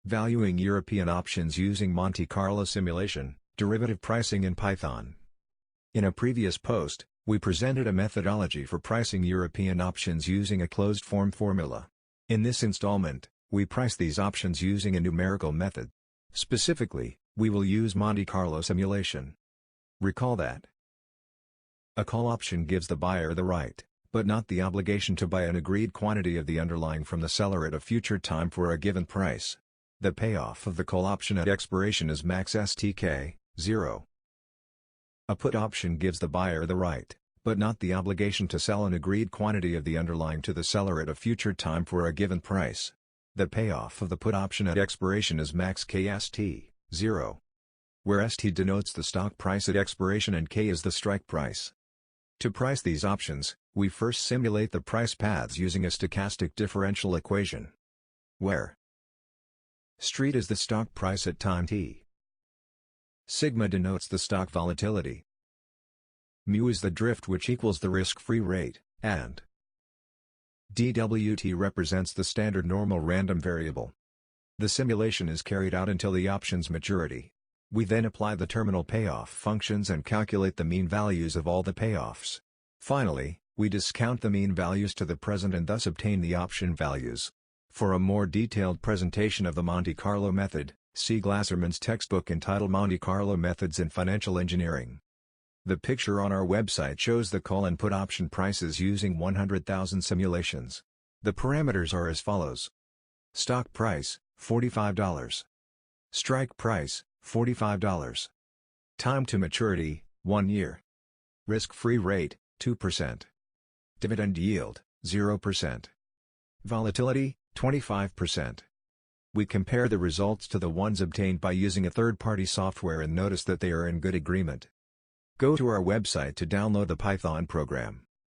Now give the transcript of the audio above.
Valuing European options using Monte Carlo simulation, derivative pricing in Python. In a previous post, we presented a methodology for pricing European options using a closed-form formula. In this installment, we price these options using a numerical method. Specifically, we will use Monte Carlo simulation. Recall that a call option gives the buyer the right, but not the obligation to buy an agreed quantity of the underlying from the seller at a future time for a given price. The payoff of the call option at expiration is max STK, 0. A put option gives the buyer the right, but not the obligation to sell an agreed quantity of the underlying to the seller at a future time for a given price. The payoff of the put option at expiration is max KST, 0. Where ST denotes the stock price at expiration and K is the strike price. To price these options, we first simulate the price paths using a stochastic differential equation, where street is the stock price at time t. Sigma denotes the stock volatility. Mu is the drift which equals the risk-free rate, and DWT represents the standard normal random variable. The simulation is carried out until the option's maturity. We then apply the terminal payoff functions and calculate the mean values of all the payoffs. Finally, we discount the mean values to the present and thus obtain the option values. For a more detailed presentation of the Monte Carlo method, see Glasserman's textbook entitled Monte Carlo Methods in Financial Engineering. The picture on our website shows the call and put option prices using 100,000 simulations. The parameters are as follows. Stock price, $45. Strike price, $45. Time to maturity, 1 year. Risk-free rate, 2%. Dividend yield, 0%. Volatility, 25%. We compare the results to the ones obtained by using a third-party software and notice that they are in good agreement. Go to our website to download the Python program.